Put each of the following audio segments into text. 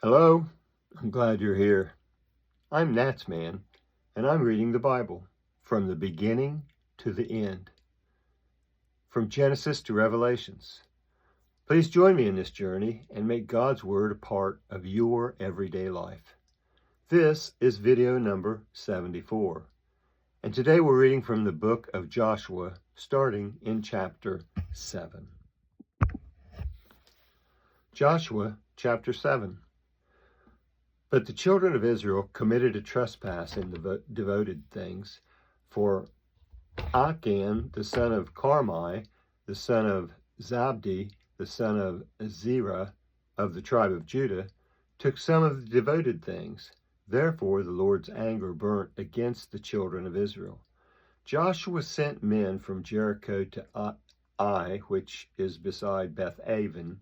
Hello, I'm glad you're here. I'm NatsMan, and I'm reading the Bible from the beginning to the end, from Genesis to Revelations. Please join me in this journey and make God's Word a part of your everyday life. This is video number 74, and today we're reading from the book of Joshua, starting in chapter 7. Joshua chapter 7. But the children of Israel committed a trespass in the devoted things, for Achan, the son of Carmi, the son of Zabdi, the son of Zerah, of the tribe of Judah, took some of the devoted things. Therefore the Lord's anger burnt against the children of Israel. Joshua sent men from Jericho to Ai, which is beside Beth-aven,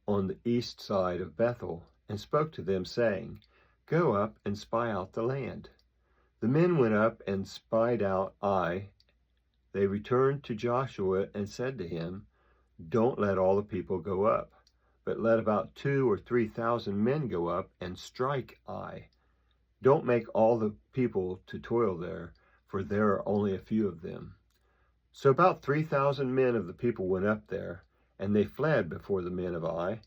on the east side of Bethel, and spoke to them, saying, Go up and spy out the land. The men went up and spied out Ai. They returned to Joshua and said to him, Don't let all the people go up, but let about 2,000 or 3,000 men go up and strike Ai. Don't make all the people to toil there, for there are only a few of them. So about 3,000 men of the people went up there, and they fled before the men of Ai.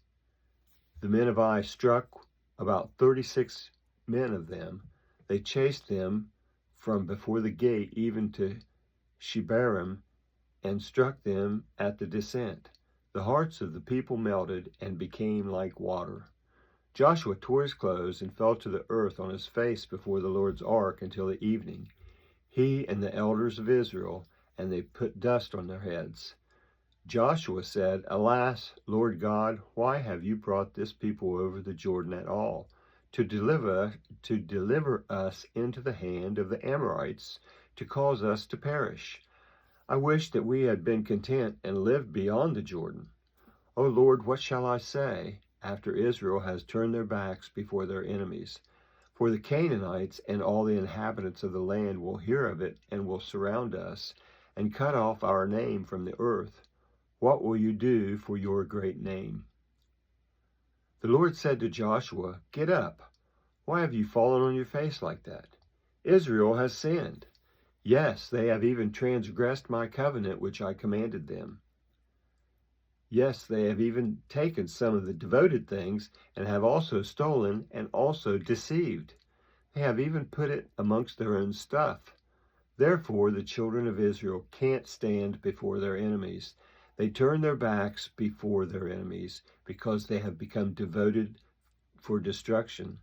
The men of Ai struck about 36 men of them. They chased them from before the gate even to Shebarim, and struck them at the descent. The hearts of the people melted and became like water. Joshua tore his clothes and fell to the earth on his face before the Lord's ark until the evening, he and the elders of Israel, and they put dust on their heads. Joshua said, Alas, Lord God, why have you brought this people over the Jordan at all, to deliver us into the hand of the Amorites, to cause us to perish? I wish that we had been content and lived beyond the Jordan. O Lord, what shall I say after Israel has turned their backs before their enemies? For the Canaanites and all the inhabitants of the land will hear of it and will surround us and cut off our name from the earth. What will you do for your great name? The Lord said to Joshua, Get up. Why have you fallen on your face like that? Israel has sinned. Yes, they have even transgressed my covenant which I commanded them. Yes, they have even taken some of the devoted things and have also stolen and also deceived. They have even put it amongst their own stuff. Therefore the children of Israel can't stand before their enemies. They turn their backs before their enemies because they have become devoted for destruction.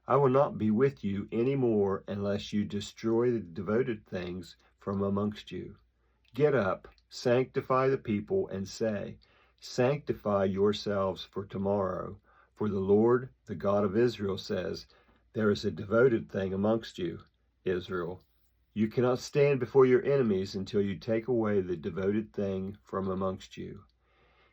I will not be with you any more unless you destroy the devoted things from amongst you. Get up, sanctify the people, and say, Sanctify yourselves for tomorrow. For the Lord, the God of Israel, says, There is a devoted thing amongst you, Israel. You cannot stand before your enemies until you take away the devoted thing from amongst you.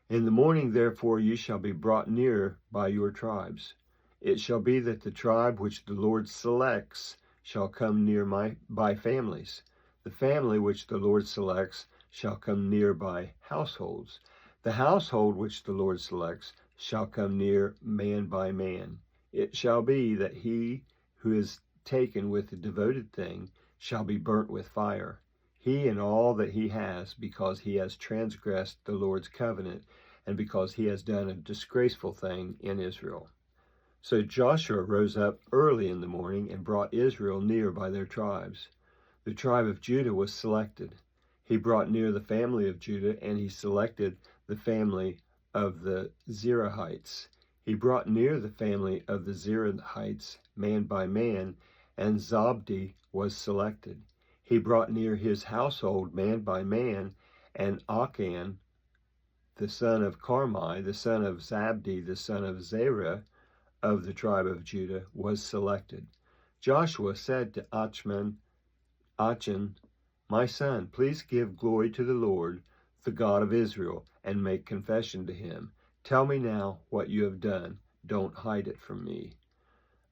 In the morning, therefore, you shall be brought near by your tribes. It shall be that the tribe which the Lord selects shall come near by families. The family which the Lord selects shall come near by households. The household which the Lord selects shall come near man by man. It shall be that he who is taken with the devoted thing shall be burnt with fire, he and all that he has, because he has transgressed the Lord's covenant, and because he has done a disgraceful thing in Israel. So Joshua rose up early in the morning and brought Israel near by their tribes. The tribe of Judah was selected. He brought near the family of Judah, and he selected the family of the Zerahites. He brought near the family of the Zerahites, man by man, and Zabdi was selected. He brought near his household man by man, and Achan, the son of Carmi, the son of Zabdi, the son of Zerah, of the tribe of Judah, was selected. Joshua said to Achan, My son, please give glory to the Lord, the God of Israel, and make confession to him. Tell me now what you have done. Don't hide it from me.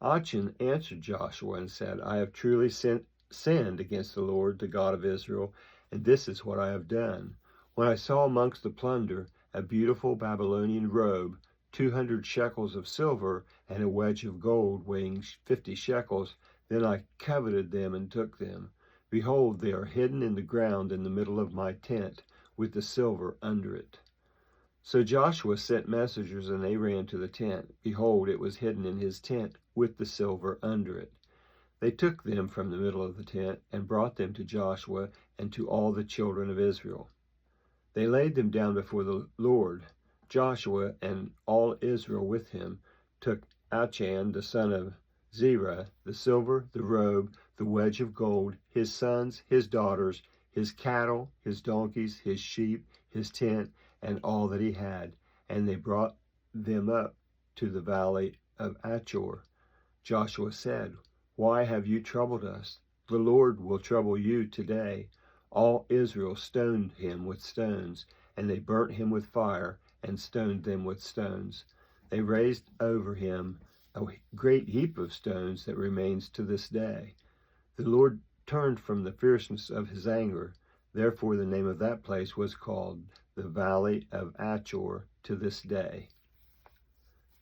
Achan answered Joshua and said, I have truly sinned against the Lord, the God of Israel, and this is what I have done. When I saw amongst the plunder a beautiful Babylonian robe, 200 shekels of silver, and a wedge of gold weighing 50 shekels. Then I coveted them and took them. Behold, they are hidden in the ground in the middle of my tent, with the silver under it. So Joshua sent messengers, and they ran to the tent. Behold, it was hidden in his tent, with the silver under it. They took them from the middle of the tent, and brought them to Joshua and to all the children of Israel. They laid them down before the Lord. Joshua and all Israel with him took Achan the son of Zerah, the silver, the robe, the wedge of gold, his sons, his daughters, his cattle, his donkeys, his sheep, his tent, and all that he had, and they brought them up to the valley of Achor. Joshua said, Why have you troubled us? The Lord will trouble you today. All Israel stoned him with stones, and they burnt him with fire, and stoned them with stones. They raised over him a great heap of stones that remains to this day. The Lord turned from the fierceness of his anger. Therefore the name of that place was called the Valley of Achor to this day.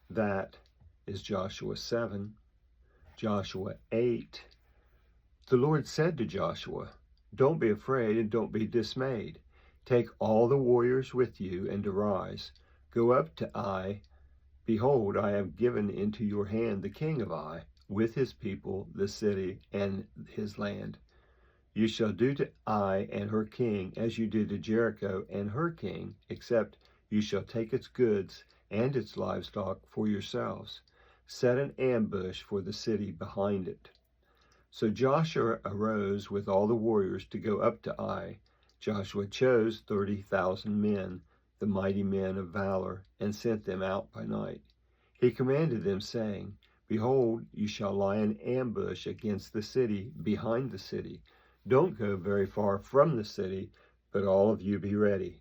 That is Joshua 7. Joshua 8. The Lord said to Joshua, Don't be afraid and don't be dismayed. Take all the warriors with you and arise. Go up to Ai. Behold, I have given into your hand the king of Ai, with his people, the city, and his land. You shall do to Ai and her king as you did to Jericho and her king, except you shall take its goods and its livestock for yourselves. Set an ambush for the city behind it. So Joshua arose with all the warriors to go up to Ai. Joshua chose 30,000 men, the mighty men of valor, and sent them out by night. He commanded them, saying, Behold, you shall lie in ambush against the city, behind the city. Don't go very far from the city, but all of you be ready.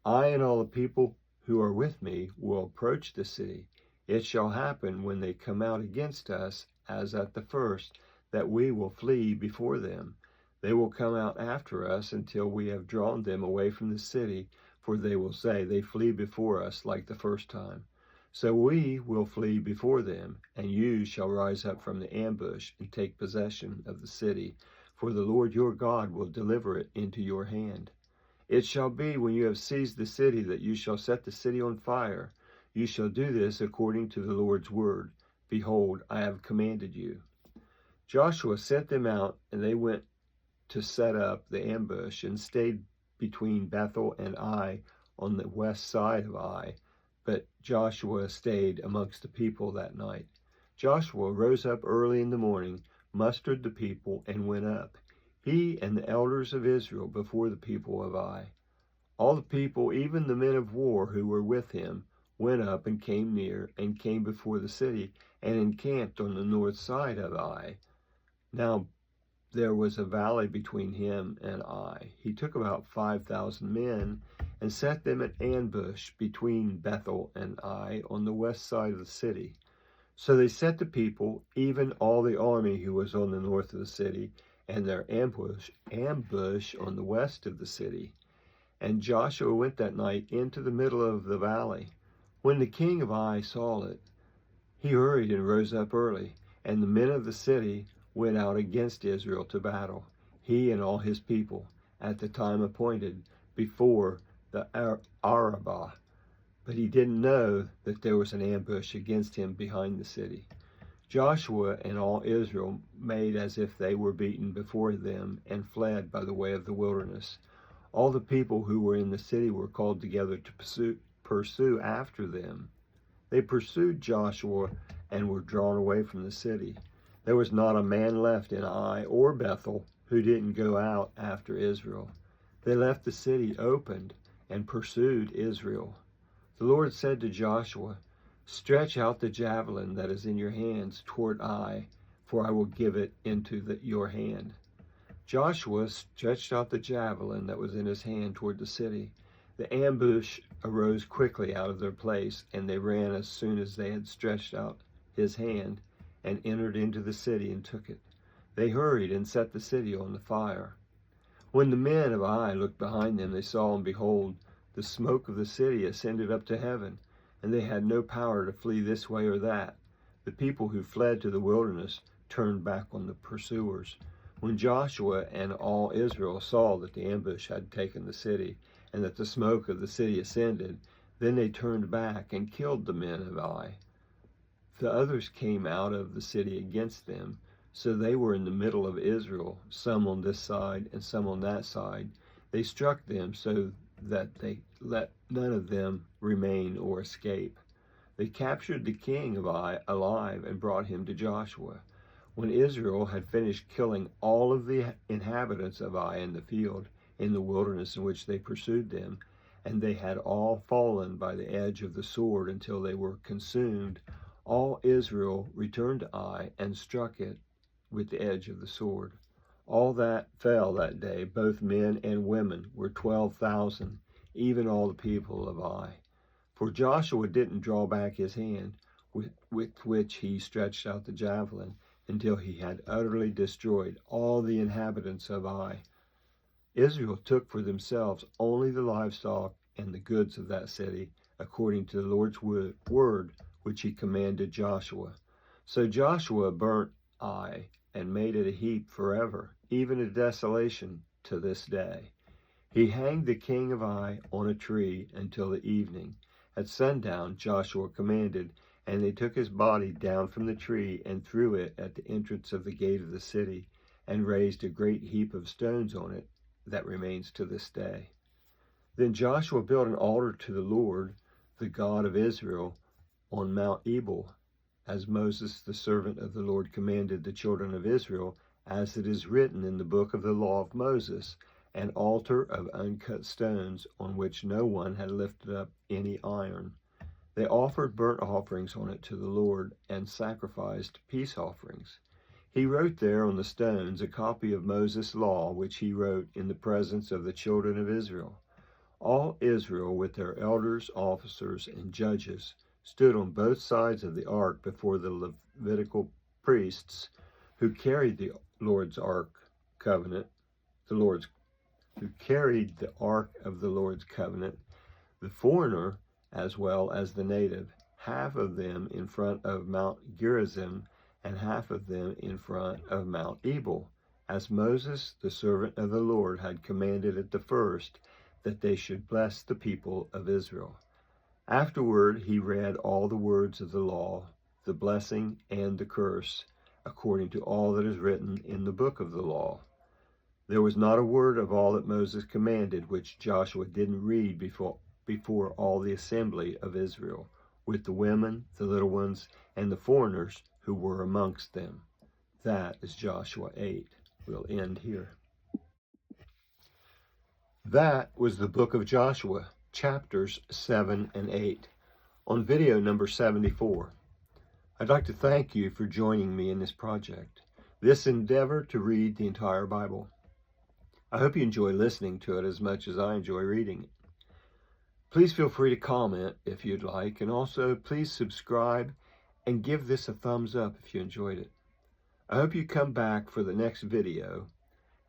I and all the people who are with me will approach the city. It shall happen when they come out against us, as at the first, that we will flee before them. They will come out after us until we have drawn them away from the city, for they will say, They flee before us like the first time. So we will flee before them, and you shall rise up from the ambush and take possession of the city, for the Lord your God will deliver it into your hand. It shall be when you have seized the city that you shall set the city on fire. You shall do this according to the Lord's word. Behold, I have commanded you. Joshua sent them out, and they went to set up the ambush and stayed between Bethel and Ai on the west side of Ai. But Joshua stayed amongst the people that night. Joshua rose up early in the morning, mustered the people, and went up, he and the elders of Israel, before the people of Ai. All the people, even the men of war who were with him, went up and came near, and came before the city, and encamped on the north side of Ai. Now there was a valley between him and Ai. He took about 5,000 men, and set them in ambush between Bethel and Ai on the west side of the city. So they set the people, even all the army who was on the north of the city, and their ambush on the west of the city. And Joshua went that night into the middle of the valley. When the king of Ai saw it, he hurried and rose up early, and the men of the city went out against Israel to battle, he and all his people, at the time appointed, before the Arabah. But he didn't know that there was an ambush against him behind the city. Joshua and all Israel made as if they were beaten before them, and fled by the way of the wilderness. All the people who were in the city were called together to pursue after them. They pursued Joshua and were drawn away from the city. There was not a man left in Ai or Bethel who didn't go out after Israel. They left the city opened and pursued Israel. The Lord said to Joshua, Stretch out the javelin that is in your hands toward Ai, for I will give it into your hand. Joshua stretched out the javelin that was in his hand toward the city. The ambush arose quickly out of their place, and they ran as soon as they had stretched out his hand, and entered into the city and took it. They hurried and set the city on the fire. When the men of Ai looked behind them, they saw, and behold, the smoke of the city ascended up to heaven, and they had no power to flee this way or that. The people who fled to the wilderness turned back on the pursuers. When Joshua and all Israel saw that the ambush had taken the city, and that the smoke of the city ascended, then they turned back and killed the men of Ai. The others came out of the city against them, so they were in the middle of Israel, some on this side and some on that side. They struck them so that they let none of them remain or escape. They captured the king of Ai alive and brought him to Joshua. When Israel had finished killing all of the inhabitants of Ai in the field, in the wilderness in which they pursued them, and they had all fallen by the edge of the sword until they were consumed, all Israel returned to Ai and struck it with the edge of the sword. All that fell that day, both men and women, were 12,000, even all the people of Ai. For Joshua didn't draw back his hand with which he stretched out the javelin until he had utterly destroyed all the inhabitants of Ai. Israel took for themselves only the livestock and the goods of that city, according to the Lord's word which he commanded Joshua. So Joshua burnt Ai and made it a heap forever, even a desolation to this day. He hanged the king of Ai on a tree until the evening. At sundown Joshua commanded, and they took his body down from the tree and threw it at the entrance of the gate of the city, and raised a great heap of stones on it that remains to this day. Then Joshua built an altar to the Lord, the God of Israel, on Mount Ebal, as Moses the servant of the Lord commanded the children of Israel, as it is written in the book of the law of Moses, an altar of uncut stones on which no one had lifted up any iron. They offered burnt offerings on it to the Lord and sacrificed peace offerings. He wrote there on the stones a copy of Moses' law, which he wrote in the presence of the children of Israel. All Israel, with their elders, officers, and judges, stood on both sides of the ark before the Levitical priests who carried the Lord's ark covenant, who carried the ark of the Lord's covenant, the foreigner as well as the native, half of them in front of Mount Gerizim and half of them in front of Mount Ebal, as Moses, the servant of the Lord, had commanded at the first, that they should bless the people of Israel. Afterward he read all the words of the law, the blessing and the curse, according to all that is written in the book of the law. There was not a word of all that Moses commanded which Joshua didn't read before all the assembly of Israel, with the women, the little ones, and the foreigners who were amongst them. That is Joshua 8. We'll end here. That was the book of Joshua, chapters 7 and 8, on video number 74. I'd like to thank you for joining me in this project, this endeavor to read the entire Bible. I hope you enjoy listening to it as much as I enjoy reading it. Please feel free to comment if you'd like, and also please subscribe and give this a thumbs up if you enjoyed it. I hope you come back for the next video,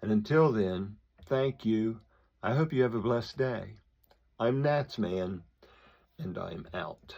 and until then, thank you. I hope you have a blessed day. I'm NatsMan, and I'm out.